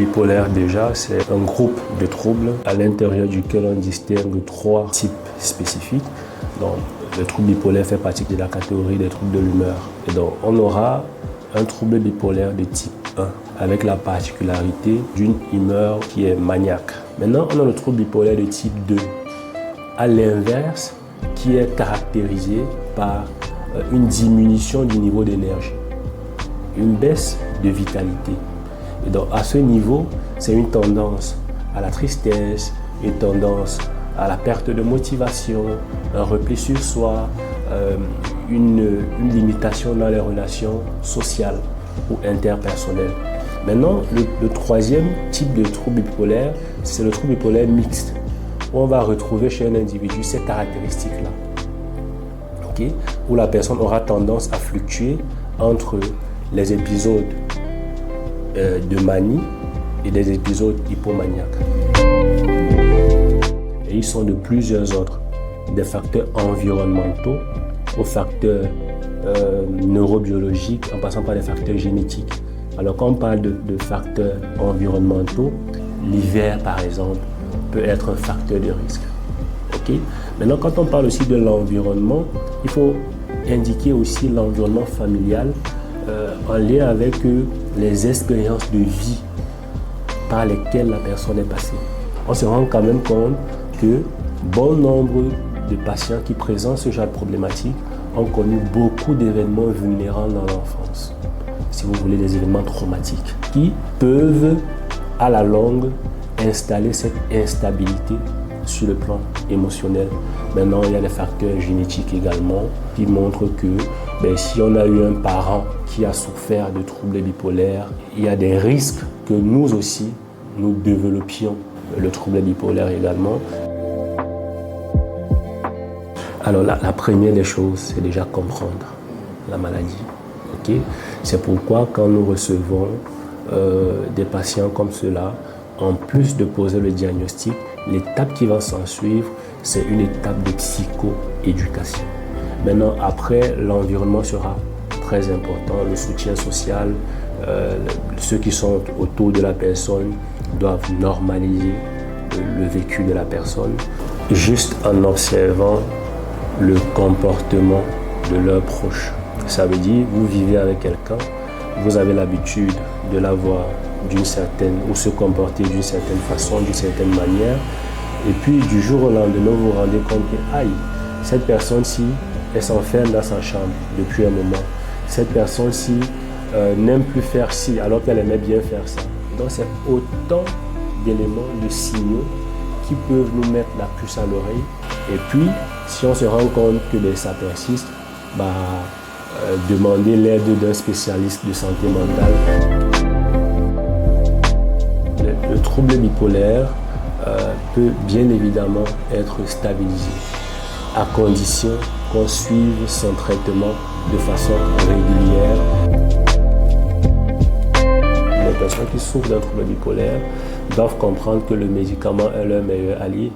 bipolaire, déjà, c'est un groupe de troubles à l'intérieur duquel on distingue 3 types spécifiques. Donc, le trouble bipolaire fait partie de la catégorie des troubles de l'humeur. Et donc, on aura un trouble bipolaire de type 1, avec la particularité d'une humeur qui est maniaque. Maintenant, on a le trouble bipolaire de type 2, à l'inverse, qui est caractérisé par une diminution du niveau d'énergie, une baisse de vitalité. Et donc, à ce niveau, c'est une tendance à la tristesse, une tendance à la perte de motivation, un repli sur soi, une limitation dans les relations sociales ou interpersonnelles. Maintenant, le troisième type de trouble bipolaire, c'est le trouble bipolaire mixte, où on va retrouver chez un individu ces caractéristiques-là, okay? Où la personne aura tendance à fluctuer entre les épisodes de manie et des épisodes hypomaniaques. Et ils sont de plusieurs ordres, des facteurs environnementaux aux facteurs neurobiologiques, en passant par les facteurs génétiques. Alors quand on parle de facteurs environnementaux, l'hiver par exemple peut être un facteur de risque. Okay? Maintenant, quand on parle aussi de l'environnement, il faut indiquer aussi l'environnement familial en lien avec les expériences de vie par lesquelles la personne est passée. On se rend quand même compte que bon nombre de patients qui présentent ce genre de problématiques ont connu beaucoup d'événements vulnérables dans l'enfance. Si vous voulez, des événements traumatiques qui peuvent à la longue installer cette instabilité sur le plan émotionnel. Maintenant, il y a des facteurs génétiques également qui montrent que si on a eu un parent qui a souffert de troubles bipolaires, il y a des risques que nous aussi, nous développions le trouble bipolaire également. Alors la première des choses, c'est déjà comprendre la maladie. Okay? C'est pourquoi quand nous recevons des patients comme cela, en plus de poser le diagnostic, l'étape qui va s'en suivre, c'est une étape de psycho-éducation. Maintenant, après, l'environnement sera très important, le soutien social, ceux qui sont autour de la personne doivent normaliser le vécu de la personne, juste en observant le comportement de leurs proches. Ça veut dire, vous vivez avec quelqu'un, vous avez l'habitude de la voir d'une certaine, ou se comporter d'une certaine façon, d'une certaine manière, et puis du jour au lendemain, vous vous rendez compte que, aïe, cette personne-ci, elle s'enferme dans sa chambre depuis un moment. Cette personne-ci n'aime plus faire ci, alors qu'elle aimait bien faire ça. Donc c'est autant d'éléments, de signaux qui peuvent nous mettre la puce à l'oreille. Et puis, si on se rend compte que ça persiste, demander l'aide d'un spécialiste de santé mentale. Le trouble bipolaire peut bien évidemment être stabilisé, à condition qu'on suive son traitement de façon régulière. Les personnes qui souffrent d'un trouble bipolaire doivent comprendre que le médicament est leur meilleur allié.